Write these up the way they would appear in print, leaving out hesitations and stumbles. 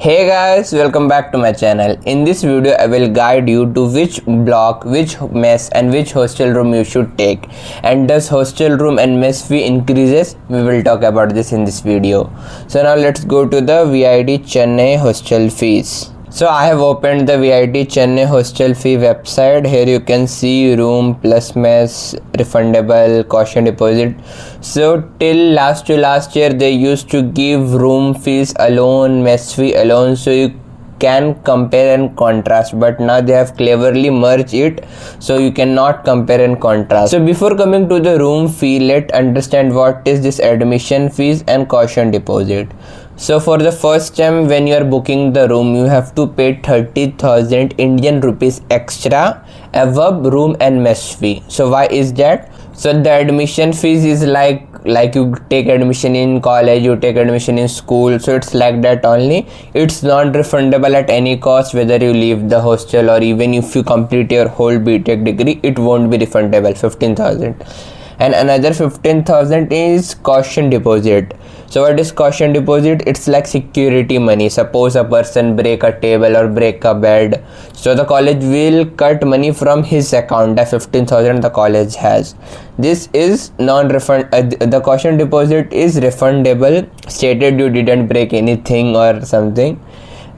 Hey guys, welcome back to my channel. In this video I will guide you to which block, which mess and which hostel room you should take, and does hostel room and mess fee increases. We will talk about this in this video. So now let's go to the VIT Chennai hostel fees. So I have opened the VIT Chennai hostel fee website. Here you can see room plus mess, refundable, caution deposit. So till last year they used to give room fees alone, mess fee alone, so you can compare and contrast, but now they have cleverly merged it so you cannot compare and contrast. So before coming to the room fee, let's understand what is this admission fees and caution deposit. So for the first time when you are booking the room, you have to pay 30,000 Indian rupees extra above room and mess fee. So why is that? So the admission fees is like you take admission in college, you take admission in school, so it's like that only. It's non-refundable at any cost, whether you leave the hostel or even if you complete your whole BTech degree, it won't be refundable. 15,000. And another 15,000 is caution deposit. So what is caution deposit? It's like security money. Suppose a person break a table or break a bed, so the college will cut money from his account, the 15,000 the college has. This is non-refund. The caution deposit is refundable stated you didn't break anything or something.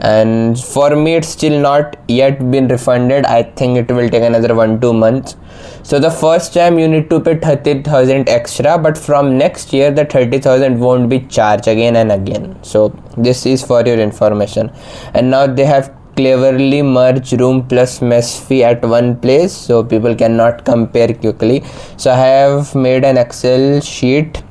And for me it's still not yet been refunded. I think it will take another 1-2 months. So the first time you need to pay 30,000 extra, but from next year the 30,000 won't be charged again and again. So this is for your information. And now they have cleverly merged room plus mess fee at one place, so people cannot compare quickly. So I have made an Excel sheet.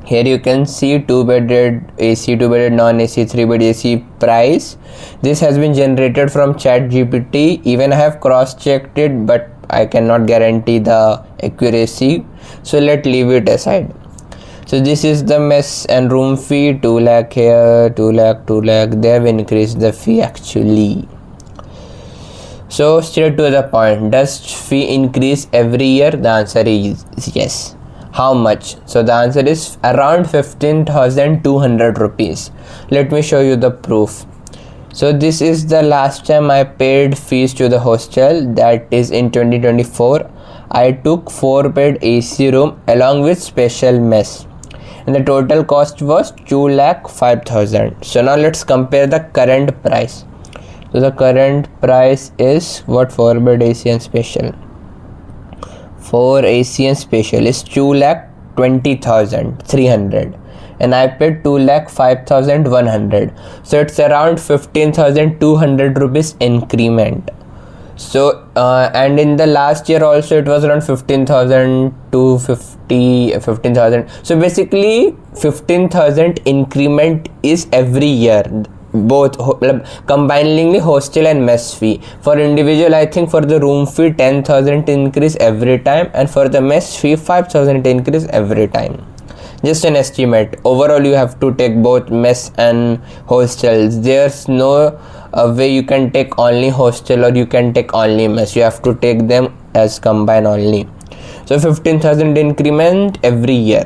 Here you can see 2-bedded AC, 2-bedded non-AC, 3-bed AC price. This has been generated from ChatGPT. Even I have cross-checked it, but I cannot guarantee the accuracy. So let's leave it aside. So this is the mess and room fee, 2 lakh here, 2 lakh, 2 lakh. They have increased the fee actually. So straight to the point, does fee increase every year? The answer is yes. How much? So the answer is around 15,200 rupees. Let me show you the proof. So this is the last time I paid fees to the hostel, that is in 2024. I took 4-bed AC room along with special mess, and the total cost was 2,05,000. So now let's compare the current price. So the current price is what? 4-bed AC and special. 4 AC and special is 2,20,300, and I paid 2,05,100. So it's around 15,200 rupees increment. So and in the last year also it was around 15,000 to 15,000. So basically 15,000 increment is every year, both combiningly hostel and mess fee. For individual, I think for the room fee 10,000 increase every time, and for the mess fee 5,000 increase every time. Just an estimate. Overall you have to take both mess and hostels. There's no way you can take only hostel or you can take only mess. You have to take them as combined only. So 15,000 increment every year.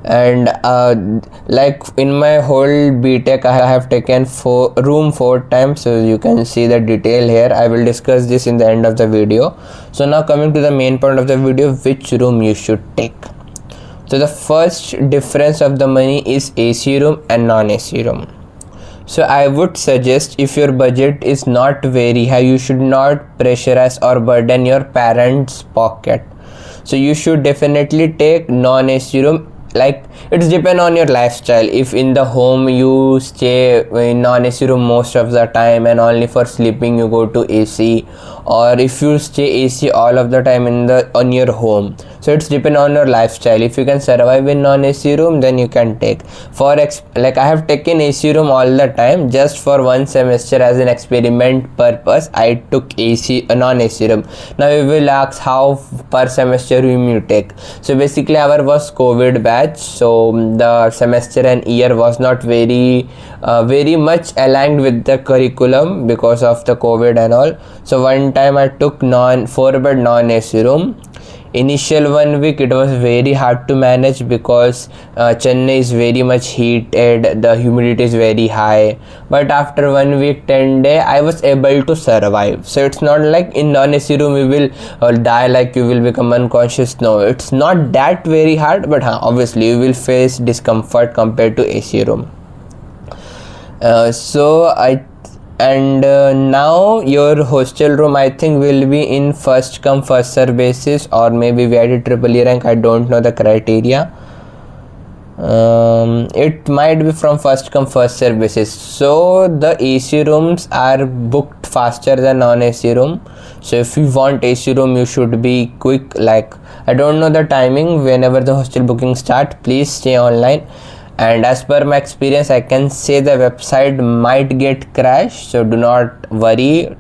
And like in my whole BTech I have taken room 4 times, so you can see the detail here. I will discuss this in the end of the video. So now coming to the main point of the video, which room you should take. So the first difference of the money is AC room and non-AC room. So I would suggest, if your budget is not very high, you should not pressurize or burden your parents' pocket. So you should definitely take non-AC room. Like it's depend on your lifestyle. If in the home you stay in non-AC room most of the time and only for sleeping you go to AC, or if you stay AC all of the time on your home, so it's depend on your lifestyle. If you can survive in non-AC room, then you can take. Like I have taken AC room all the time. Just for 1 semester as an experiment purpose, I took non-AC room. Now you will ask how per semester room you take. So basically our was COVID batch, so the semester and year was not very much aligned with the curriculum because of the COVID and all. So one time I took 4-bed non-AC room. Initial 1 week it was very hard to manage because Chennai is very much heated, the humidity is very high, but after 1 week 10 day I was able to survive. So it's not like in non-AC room you will die, like you will become unconscious. No, it's not that very hard, but obviously you will face discomfort compared to AC room. Now your hostel room I think will be in first come first serve basis, or maybe VIT triple E rank. I don't know the criteria. It might be from first come first serve basis. So the AC rooms are booked faster than non-AC room. So if you want AC room, you should be quick. Like, I don't know the timing whenever the hostel booking start. Please stay online. And as per my experience, I can say the website might get crashed, so do not worry.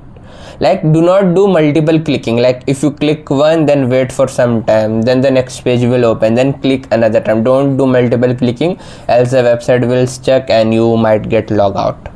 Like, do not do multiple clicking. Like, if you click one, then wait for some time, then the next page will open, then click another time. Don't do multiple clicking, else the website will stuck and you might get log out.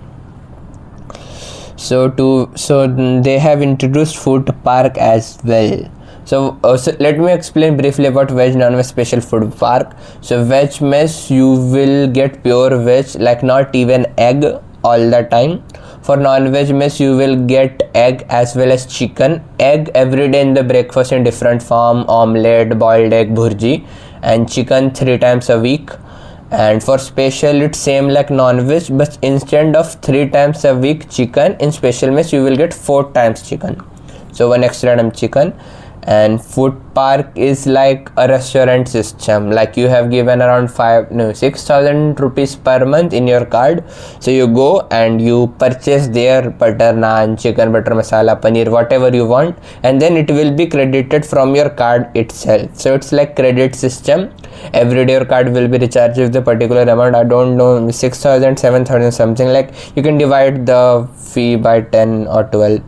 So they have introduced food park as well. So let me explain briefly about veg non-veg special food park. So veg mess, you will get pure veg, like not even egg all the time. For non-veg mess, you will get egg as well as chicken. Egg every day in the breakfast in different form: omelette, boiled egg, bhurji, and chicken 3 times a week. And for special, it's same like non-veg, but instead of 3 times a week chicken, in special mess you will get 4 times chicken. So 1 extra time chicken. And food park is like a restaurant system, like you have given around 6,000 rupees per month in your card. So you go and you purchase their butter naan, chicken butter masala, paneer, whatever you want, and then it will be credited from your card itself. So it's like credit system. Every day your card will be recharged with the particular amount. I don't know, 6,000, 7,000 something, like you can divide the fee by 10 or 12.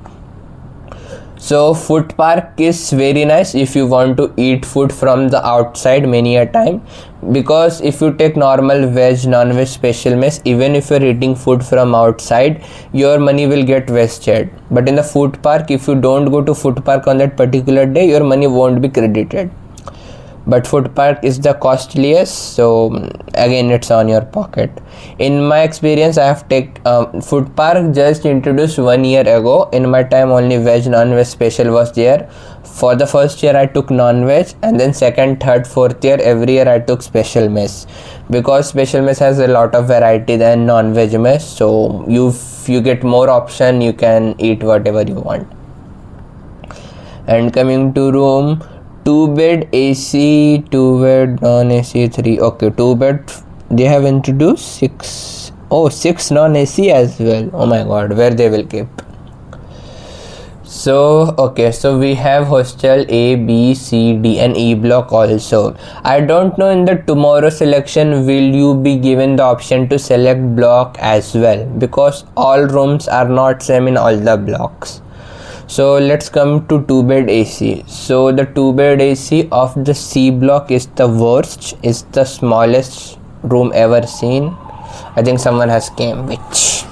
So food park is very nice if you want to eat food from the outside many a time, because if you take normal veg non-veg special mess, even if you're eating food from outside, your money will get wasted. But in the food park, if you don't go to food park on that particular day, your money won't be credited. But food park is the costliest, so again it's on your pocket. In my experience, I have taken food park just introduced 1 year ago. In my time only veg non-veg special was there. For the first year I took non-veg, and then second, third, fourth year every year I took special mess, because special mess has a lot of variety than non-veg mess. So you get more option, you can eat whatever you want. And coming to room, 2 bed AC, 2 bed non-AC, 3. Okay, 2 bed they have introduced 6. Oh, 6 non-AC as well. Oh my god, where they will keep. So okay, so we have hostel A, B, C, D and E block also. I don't know in the tomorrow selection will you be given the option to select block as well, because all rooms are not same in all the blocks. So let's come to 2 bed AC. So the 2 bed AC of the C block is the worst, is the smallest room ever seen. I think someone has came, which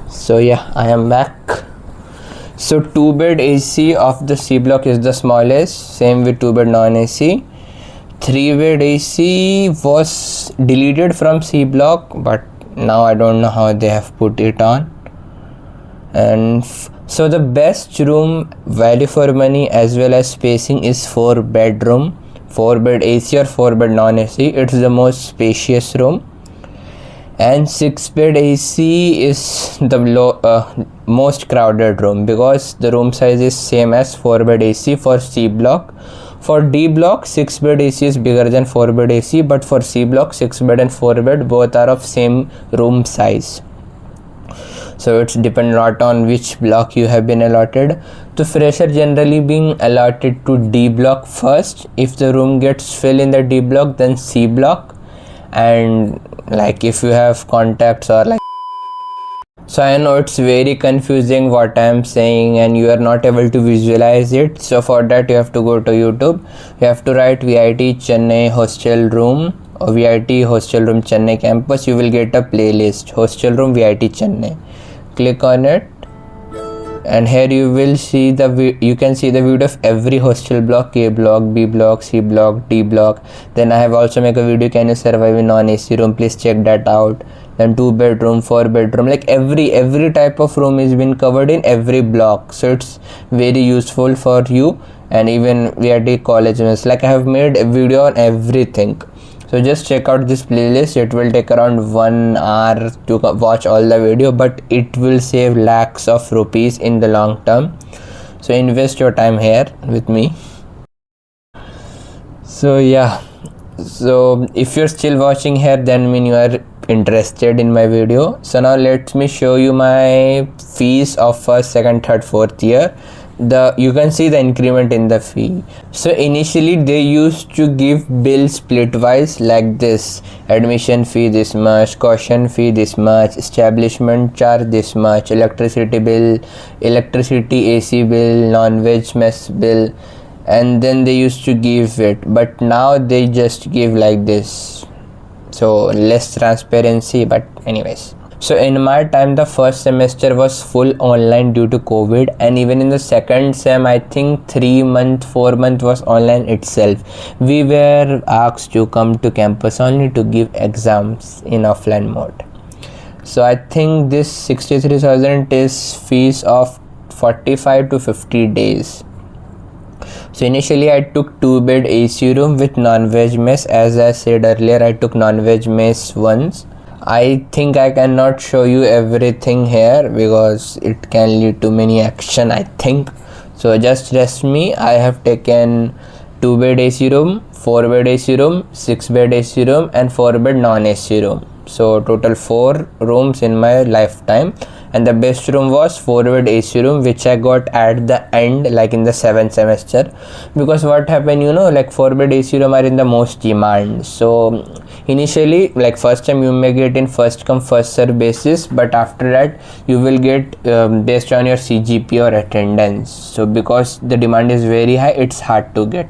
so yeah, I am back. So 2 bed AC of the C block is the smallest, same with 2 bed non AC. 3 bed AC was deleted from C block, but now I don't know how they have put it on. And so the best room, value for money as well as spacing, is 4 bedroom, 4 bed AC or 4 bed non AC. It's the most spacious room. And 6 bed AC is the most crowded room, because the room size is same as 4 bed AC for C block. For D block, 6 bed AC is bigger than 4 bed AC, but for C block, 6 bed and 4 bed both are of same room size. So it's depend a lot on which block you have been allotted. The fresher generally being allotted to D block first. If the room gets filled in the D block, then C block. And like if you have contacts or like, so I know it's very confusing what I am saying and you are not able to visualize it. So for that you have to go to YouTube. You have to write VIT Chennai Hostel Room or VIT Hostel Room Chennai Campus. You will get a playlist, Hostel Room VIT Chennai. click on it, and here you will see you can see the video of every hostel block: A block, B block, C block, D block. Then I have also make a video, can you survive in non-AC room, please check that out. Then 2 bedroom, 4 bedroom, like every type of room is been covered in every block, so it's very useful for you. And even VIT college mess, like I have made a video on everything. So just check out this playlist. It will take around 1 hour to watch all the video, but it will save lakhs of rupees in the long term. So invest your time here with me. So yeah, so if you're still watching here, then mean you are interested in my video. So now let me show you my fees of first, second, third, fourth year. You can see the increment in the fee. So initially they used to give bill split wise like this: admission fee this much, caution fee this much, establishment charge this much, electricity bill, electricity AC bill, non-veg mess bill, and then they used to give it. But now they just give like this, so less transparency. But anyways, so in my time the first semester was full online due to COVID, and even in the second sem I think 4 month was online itself. We were asked to come to campus only to give exams in offline mode. So I think this 63,000 is fees of 45 to 50 days. So initially I took 2-bed AC room with non-veg mess. As I said earlier, I took non-veg mess once. I think I cannot show you everything here because it can lead to many action, I think. So just trust me. I have taken 2-bed AC room, 4-bed AC room, 6-bed AC room, and 4-bed non-AC room. So total 4 rooms in my lifetime, and the best room was 4-bed AC room, which I got at the end, like in the 7th semester. Because what happened, like 4-bed AC room are in the most demand. So initially, like first time you may get in first come first serve basis, but after that you will get based on your CGP or attendance. So because the demand is very high, it's hard to get.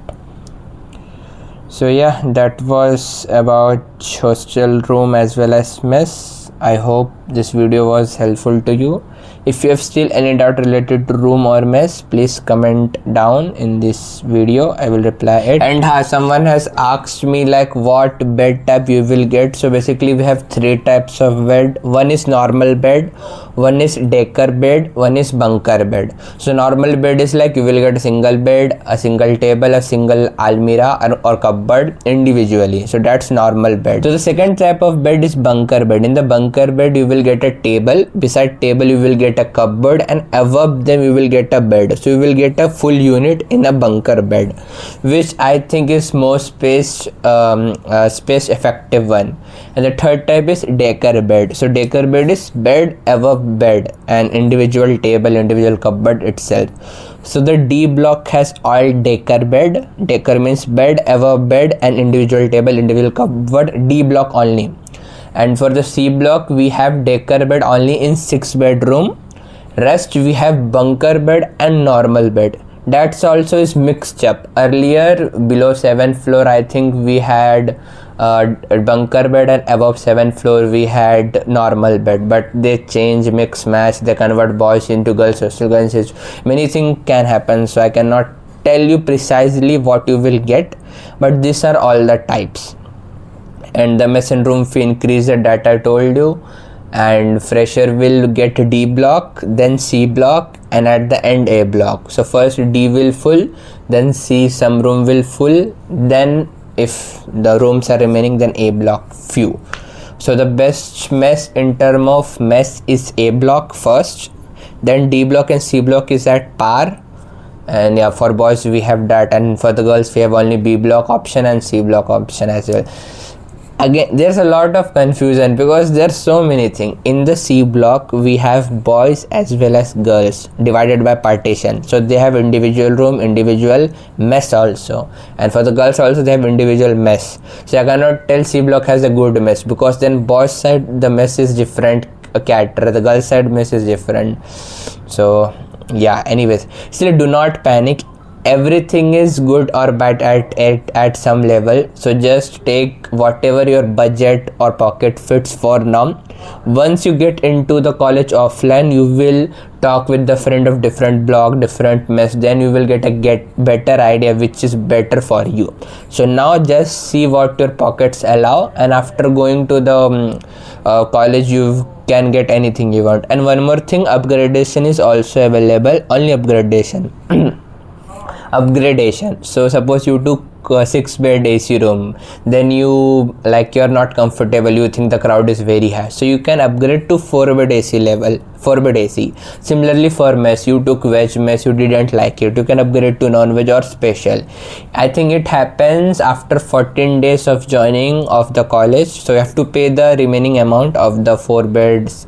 So yeah, that was about hostel room as well as mess. I hope this video was helpful to you. If you have still any doubt related to room or mess, please comment down in this video. I will reply it. And someone has asked me like what bed type you will get. So basically we have 3 types of bed. One is normal bed, one is decker bed, one is bunker bed. So normal bed is like you will get a single bed, a single table, a single almirah or cupboard individually. So that's normal bed. So the second type of bed is bunker bed. In the bunker bed you will get a table, beside table you will get a cupboard, and above them you will get a bed. So you will get a full unit in a bunker bed, which I think is most space effective one. And the third type is decker bed. So decker bed is bed above bed and individual table, individual cupboard itself. So the D block has all decker bed. Decker means bed above bed and individual table, individual cupboard, D block only. And for the C block we have decker bed only in 6 bedroom. Rest we have bunker bed and normal bed. That's also is mixed up. Earlier below 7th floor I think we had bunker bed, and above 7th floor we had normal bed, but they change, mix match, they convert boys into girls, hostel girls. Many things can happen, so I cannot tell you precisely what you will get, but these are all the types. And the mess and room fee increase that I told you, and fresher will get D block, then C block, and at the end A block. So first D will full, then C some room will full, then if the rooms are remaining then A block few. So the best mess in term of mess is A block first, then D block and C block is at par. And yeah, for boys we have that, and for the girls we have only B block option and C block option as well. Again, there's a lot of confusion because there's so many things. In the C block we have boys as well as girls divided by partition. So they have individual room, individual mess also, and for the girls also they have individual mess. So I cannot tell C block has a good mess, because then boys side the mess is different caterer, the girls side mess is different. So yeah, anyways, still do not panic. everything is good or bad at some level. So just take whatever your budget or pocket fits for now. Once you get into the college offline, you will talk with the friend of different block, different mess, then you will get better idea which is better for you. So now just see what your pockets allow, and after going to the college you can get anything you want. And one more thing, upgradation is also available. Only upgradation upgradation. So suppose you took 6-bed AC room, then you're not comfortable, you think the crowd is very high, so you can upgrade to 4-bed AC level, 4-bed AC. Similarly for mess, you took veg mess, you didn't like it, you can upgrade to non-veg or special. I think it happens after 14 days of joining of the college, so you have to pay the remaining amount of the 4 beds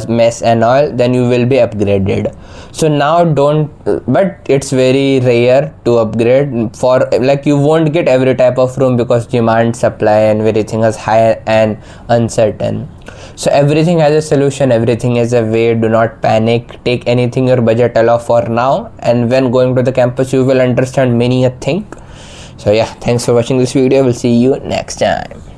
mess and all, then you will be upgraded. So now but it's very rare to upgrade, for like you won't get every type of room because demand, supply and everything is high and uncertain. So everything has a solution, everything has a way. Do not panic, take anything your budget allow for now, and when going to the campus you will understand many a thing. So yeah, thanks for watching this video, we'll see you next time.